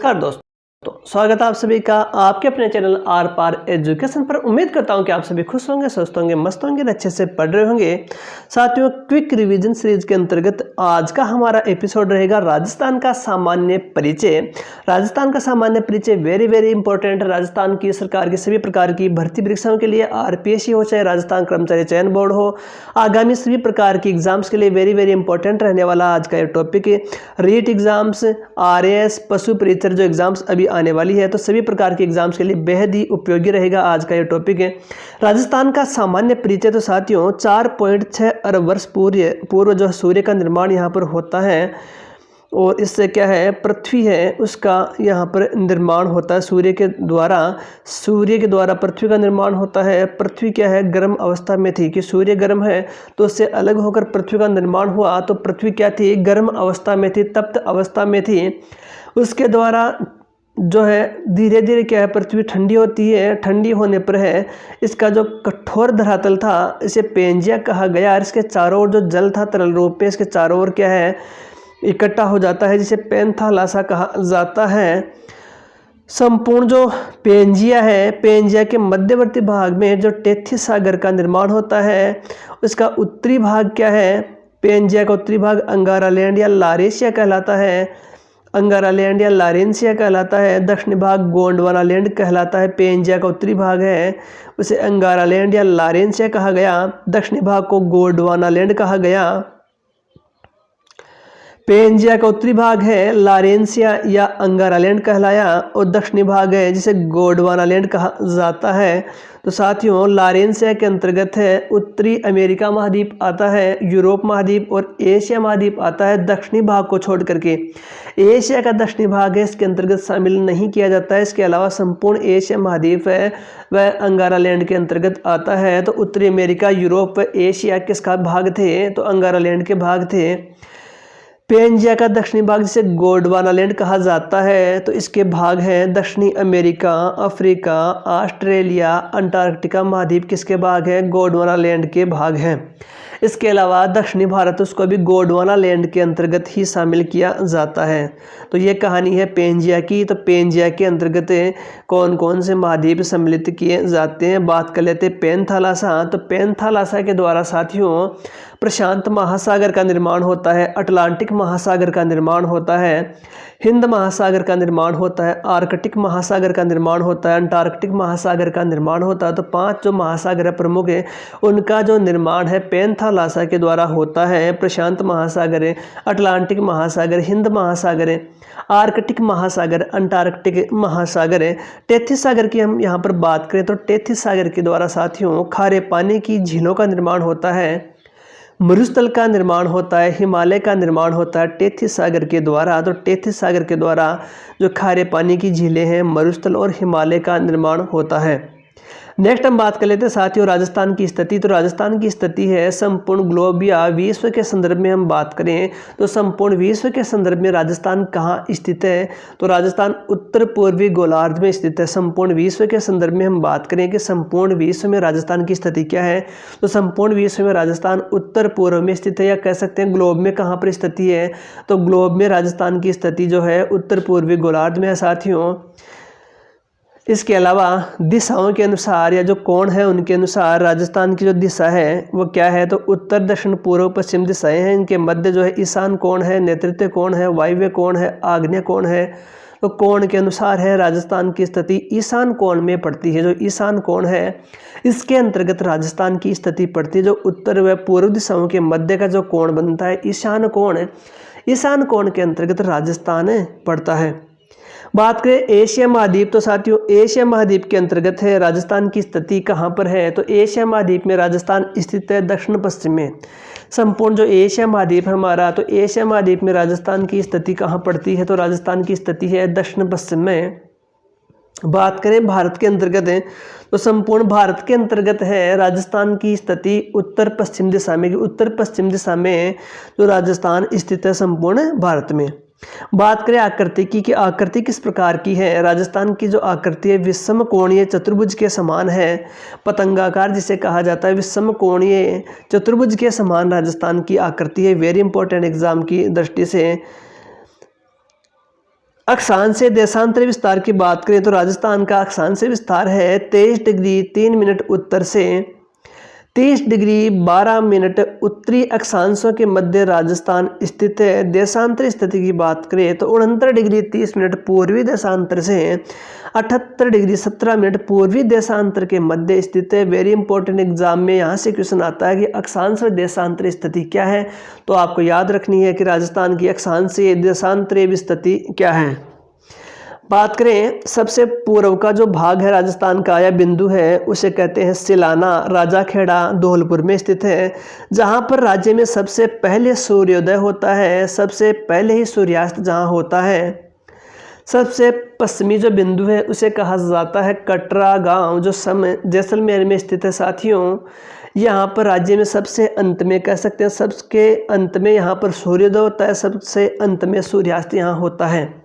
नमस्कार दोस्तों, स्वागत है आप सभी का आपके अपने चैनल आर पार एजुकेशन पर। उम्मीद करता हूं कि आप सभी खुश होंगे, स्वस्थ होंगे, मस्त होंगे, अच्छे से पढ़ रहे होंगे। साथियों, क्विक रिवीजन सीरीज के अंतर्गत आज का हमारा एपिसोड रहेगा राजस्थान का सामान्य परिचय। राजस्थान का सामान्य परिचय वेरी वेरी इंपॉर्टेंट है। राजस्थान की सरकार की सभी प्रकार की भर्ती परीक्षाओं के लिए, आरपीएससी हो चाहे राजस्थान कर्मचारी चयन बोर्ड हो, आगामी सभी प्रकार की एग्जाम्स के लिए वेरी वेरी इंपॉर्टेंट रहने वाला आज का ये टॉपिक है। रीट एग्जाम्स, आरएएस, पशु परिचर जो एग्जाम्स अभी आने वाली है, तो सभी प्रकार के एग्जाम्स के लिए बेहद ही उपयोगी रहेगा आज का ये टॉपिक है। राजस्थान का सामान्य परिचय तो साथियों 4.6 अरब वर्ष पूर्व जो सूर्य का निर्माण यहाँ पर होता है, और इससे क्या है, पृथ्वी है उसका यहाँ पर निर्माण होता है सूर्य के द्वारा पृथ्वी का निर्माण होता है। पृथ्वी क्या है, गर्म अवस्था में थी कि सूर्य गर्म है तो उससे अलग होकर पृथ्वी का निर्माण हुआ, तो पृथ्वी क्या थी, गर्म अवस्था में थी, तप्त अवस्था में थी। उसके द्वारा जो है धीरे धीरे क्या है, पृथ्वी ठंडी होती है। ठंडी होने पर है इसका जो कठोर धरातल था इसे पेंजिया कहा गया, और इसके चारों ओर जो जल था तरल रूप में इसके चारों ओर क्या है इकट्ठा हो जाता है, जिसे पेंथालासा कहा जाता है। संपूर्ण जो पेंजिया है, पेंजिया के मध्यवर्ती भाग में जो टेथिस सागर का निर्माण होता है, उसका उत्तरी भाग क्या है, पेंजिया का उत्तरी भाग अंगारालैंड या लारेशिया कहलाता है, अंगारालैंड या लारेंसिया कहलाता है। दक्षिणी भाग गोंडवानालैंड कहलाता है। पेंजिया का उत्तरी भाग है उसे अंगारालैंड या लारेंसिया कहा गया, दक्षिणी भाग को गोंडवानालैंड कहा गया। पेंजिया का उत्तरी भाग है लारेंसिया या अंगारालैंड कहलाया, और दक्षिणी भाग है जिसे गोंडवानालैंड कहा जाता है। तो साथियों, लारेंसिया के अंतर्गत है उत्तरी अमेरिका महाद्वीप आता है, यूरोप महाद्वीप और एशिया महाद्वीप आता है दक्षिणी भाग को छोड़ करके। एशिया का दक्षिणी भाग है इसके अंतर्गत शामिल नहीं किया जाता है। इसके अलावा संपूर्ण एशिया महाद्वीप है वह अंगारालैंड के अंतर्गत आता है। तो उत्तरी अमेरिका, यूरोप, एशिया किसका भाग थे, तो अंगारालैंड के भाग थे। पेंजिया का दक्षिणी भाग जिसे गोंडवानालैंड कहा जाता है, तो इसके भाग हैं दक्षिणी अमेरिका, अफ्रीका, ऑस्ट्रेलिया, अंटार्कटिका महाद्वीप किसके भाग हैं, गोंडवानालैंड के भाग हैं। इसके अलावा दक्षिणी भारत उसको भी गोंडवानालैंड के अंतर्गत ही शामिल किया जाता है। तो ये कहानी है पेंजिया की। तो पेंजिया के अंतर्गत कौन कौन से महाद्वीप सम्मिलित किए जाते हैं, बात कर लेते हैं पेंथालासा। तो पेंथालासा के द्वारा साथियों प्रशांत महासागर का निर्माण होता है, अटलांटिक महासागर का निर्माण होता है, हिंद महासागर का निर्माण होता है, आर्कटिक महासागर का निर्माण होता है, अंटार्कटिक महासागर का निर्माण होता है। तो 5 जो महासागर है प्रमुख है उनका जो निर्माण है पेंथालासा के द्वारा होता है। प्रशांत महासागर है, अटलांटिक महासागर, हिंद महासागर है, आर्कटिक महासागर, अंटार्कटिक महासागर है। टेथिस सागर की हम यहाँ पर बात करें तो टेथिस सागर के द्वारा साथियों खारे पानी की झीलों का निर्माण होता है, मरुस्थल का निर्माण होता है, हिमालय का निर्माण होता है टेथिस सागर के द्वारा। तो टेथिस सागर के द्वारा जो खारे पानी की झीलें हैं, मरुस्थल और हिमालय का निर्माण होता है। नेक्स्ट हम बात कर लेते हैं साथियों राजस्थान की स्थिति। तो राजस्थान की स्थिति है संपूर्ण ग्लोब या विश्व के संदर्भ में हम बात करें तो संपूर्ण विश्व के संदर्भ में राजस्थान कहाँ स्थित है, तो राजस्थान उत्तर पूर्वी गोलार्ध में स्थित है। संपूर्ण विश्व के संदर्भ में हम बात करें कि संपूर्ण विश्व में राजस्थान की स्थिति क्या है, तो संपूर्ण विश्व में राजस्थान उत्तर पूर्व में स्थित है, या कह सकते हैं ग्लोब में कहाँ पर स्थिति है, तो ग्लोब में राजस्थान की स्थिति जो है उत्तर पूर्वी गोलार्ध में है साथियों। इसके अलावा दिशाओं के अनुसार या जो कोण है उनके अनुसार राजस्थान की जो दिशा है वो क्या है, तो उत्तर, दक्षिण, पूर्व, पश्चिम दिशाएं हैं। इनके मध्य जो है ईशान कोण है, नेतृत्व कोण है, वायव्य कोण है, आग्नेय कोण है। तो कोण के अनुसार है राजस्थान की स्थिति ईशान कोण में पड़ती है। जो ईशान कोण है इसके अंतर्गत राजस्थान की स्थिति पड़ती है। जो उत्तर व पूर्व दिशाओं के मध्य का जो कोण बनता है ईशान कोण, ईशान कोण के अंतर्गत राजस्थान पड़ता है। बात करें एशिया महाद्वीप, तो साथियों एशिया महाद्वीप के अंतर्गत है राजस्थान की स्थिति कहाँ पर है, तो एशिया महाद्वीप में राजस्थान स्थित है दक्षिण पश्चिम में। संपूर्ण जो एशिया महाद्वीप है हमारा, तो एशिया महाद्वीप में राजस्थान की स्थिति कहाँ पड़ती है, तो राजस्थान की स्थिति है दक्षिण पश्चिम में। बात करें भारत के अंतर्गत है तो संपूर्ण भारत के अंतर्गत है राजस्थान की स्थिति उत्तर पश्चिम दिशा में। उत्तर पश्चिम दिशा में जो राजस्थान स्थित है संपूर्ण भारत में। बात करें आकृति की आकृति किस प्रकार की है, राजस्थान की जो आकृति है विषम कोणीय चतुर्भुज के समान है, पतंगाकार जिसे कहा जाता है, विषम कोणीय चतुर्भुज के समान राजस्थान की आकृति है। वेरी इंपॉर्टेंट एग्जाम की दृष्टि से अक्षांशीय देशांतरी विस्तार की बात करें तो राजस्थान का अक्षांशीय विस्तार है 23 डिग्री 3 मिनट उत्तर से 30 डिग्री 12 मिनट उत्तरी अक्षांशों के मध्य राजस्थान स्थित है। देशांतरी स्थिति की बात करें तो 69 डिग्री 30 मिनट पूर्वी देशांतर से 78 डिग्री 17 मिनट पूर्वी देशांतर के मध्य स्थित है। वेरी इंपॉर्टेंट एग्जाम में यहाँ से क्वेश्चन आता है कि अक्षांशीय देशांतरी स्थिति क्या है, तो आपको याद रखनी है कि राजस्थान की अक्षांशीय देशांतरी स्थिति क्या है। बात करें सबसे पूर्व का जो भाग है राजस्थान का या बिंदु है उसे कहते हैं सिलाना। राजाखेड़ा धौलपुर में स्थित है, जहां पर राज्य में सबसे पहले सूर्योदय होता है, सबसे पहले ही सूर्यास्त जहां होता है। सबसे पश्चिमी जो बिंदु है उसे कहा जाता है कटरा गांव, जो जैसलमेर में स्थित है। साथियों यहाँ पर राज्य में सबसे अंत में कह सकते हैं, सबके अंत में यहाँ पर सूर्योदय होता है, सबसे अंत में सूर्यास्त यहाँ होता है।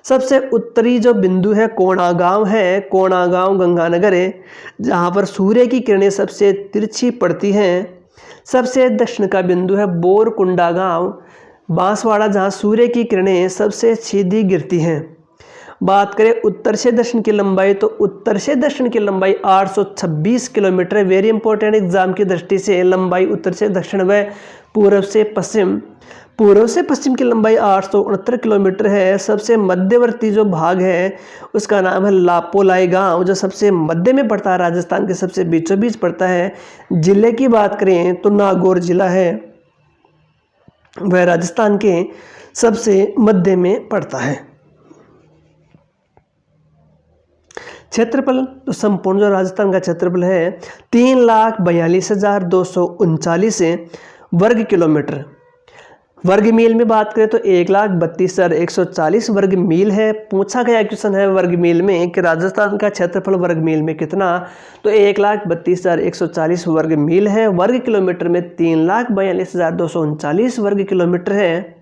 सबसे उत्तरी जो बिंदु है कोणागांव है, कोणागांव गंगानगर है, जहाँ पर सूर्य की किरणें सबसे तिरछी पड़ती हैं। सबसे दक्षिण का बिंदु है बोरकुंडा गांव, बांसवाड़ा, जहाँ सूर्य की किरणें सबसे सीधी गिरती हैं। बात करें उत्तर से दक्षिण की लंबाई तो उत्तर से दक्षिण की लंबाई 826 किलोमीटर है। वेरी इंपॉर्टेंट एग्जाम की दृष्टि से लंबाई उत्तर से दक्षिण व पूर्व से पश्चिम, पूर्व से पश्चिम की लंबाई 869 किलोमीटर है। सबसे मध्यवर्ती जो भाग है उसका नाम है लापोलाई गांव, जो सबसे मध्य में पड़ता है, राजस्थान के सबसे बीचों बीच पड़ता है। जिले की बात करें तो नागौर जिला है, वह राजस्थान के सबसे मध्य में पड़ता है। क्षेत्रफल तो संपूर्ण जो राजस्थान का क्षेत्रफल है 3,42,239 वर्ग किलोमीटर। वर्ग मील में बात करें तो 1,32,140 वर्ग मील है। पूछा गया क्वेश्चन है वर्ग मील में कि राजस्थान का क्षेत्रफल वर्ग मील में कितना, तो 1,32,140 वर्ग मील है। वर्ग किलोमीटर में 3,42,239 वर्ग किलोमीटर है।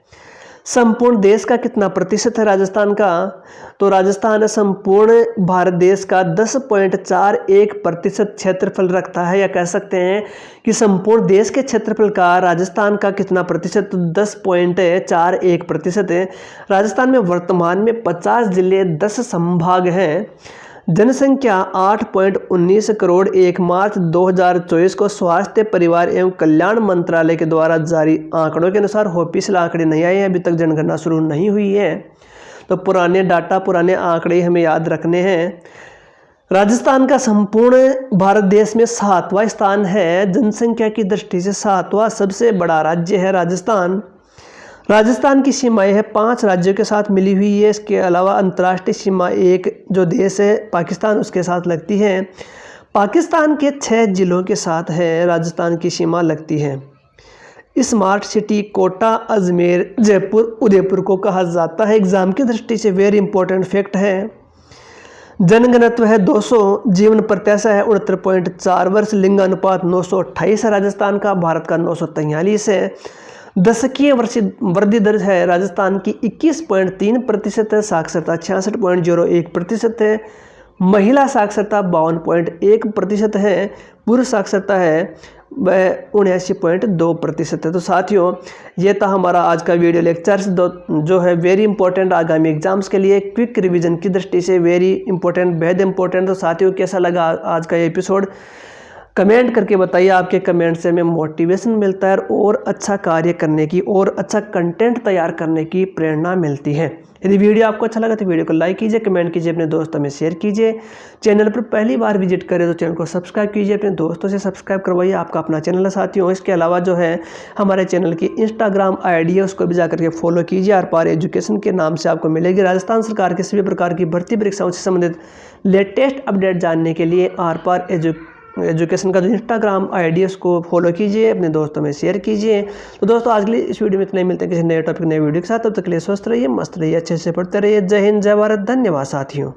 संपूर्ण देश का कितना प्रतिशत है राजस्थान का, तो राजस्थान संपूर्ण भारत देश का 10.41% क्षेत्रफल रखता है, या कह सकते हैं कि संपूर्ण देश के क्षेत्रफल का राजस्थान का कितना प्रतिशत, तो 10.41% है। राजस्थान में वर्तमान में 50 जिले 10 संभाग हैं। जनसंख्या 8.19 करोड़। 1 मार्च 2024 को स्वास्थ्य परिवार एवं कल्याण मंत्रालय के द्वारा जारी आंकड़ों के अनुसार ऑफिशियल आंकड़े नहीं आए हैं, अभी तक जनगणना शुरू नहीं हुई है, तो पुराने डाटा पुराने आंकड़े हमें याद रखने हैं। राजस्थान का संपूर्ण भारत देश में 7वां स्थान है, जनसंख्या की दृष्टि से 7वां सबसे बड़ा राज्य है राजस्थान। राजस्थान की सीमाएं है 5 राज्यों के साथ मिली हुई है। इसके अलावा अंतर्राष्ट्रीय सीमा एक जो देश है पाकिस्तान उसके साथ लगती है। पाकिस्तान के 6 जिलों के साथ है राजस्थान की सीमा लगती है। स्मार्ट सिटी कोटा, अजमेर, जयपुर, उदयपुर को कहा जाता है। एग्जाम की दृष्टि से वेरी इंपॉर्टेंट फैक्ट है। जनघनत्व है 200, जीवन प्रत्याशा है 69.4 वर्ष, लिंगानुपात 928 है राजस्थान का, भारत का 943 है। दशकीय वृद्धि दर है राजस्थान की 21.3% है। साक्षरता 66.01% है। महिला साक्षरता 52.1% है। पुरुष साक्षरता है वह 79.2% है। तो साथियों ये था हमारा आज का वीडियो लेक्चर्स जो है वेरी इंपॉर्टेंट आगामी एग्जाम्स के लिए क्विक रिवीजन की दृष्टि से वेरी इंपॉर्टेंट, बेहद इंपॉर्टेंट। तो साथियों कैसा लगा आज का एपिसोड, कमेंट करके बताइए। आपके कमेंट से हमें मोटिवेशन मिलता है और अच्छा कार्य करने की और अच्छा कंटेंट तैयार करने की प्रेरणा मिलती है। यदि वीडियो आपको अच्छा लगा तो वीडियो को लाइक कीजिए, कमेंट कीजिए, अपने दोस्तों में शेयर कीजिए। चैनल पर पहली बार विजिट करें तो चैनल को सब्सक्राइब कीजिए, अपने दोस्तों से सब्सक्राइब करवाइए। आपका अपना चैनल है साथियों। इसके अलावा जो है हमारे चैनल की इंस्टाग्राम ID है, उसको भी जाकर के फॉलो कीजिए। आर पार एजुकेशन के नाम से आपको मिलेगी राजस्थान सरकार के सभी प्रकार की भर्ती परीक्षाओं से संबंधित लेटेस्ट अपडेट जानने के लिए आर पार एजुकेशन का जो इंस्टाग्राम ID है उसको फॉलो कीजिए, अपने दोस्तों में शेयर कीजिए। तो दोस्तों आज के लिए इस वीडियो में इतना ही, मिलते हैं किसी नए टॉपिक नए वीडियो के साथ। तब तक के लिए स्वस्थ रहिए, मस्त रहिए, अच्छे से पढ़ते रहिए। जय हिंद, जय भारत, धन्यवाद साथियों।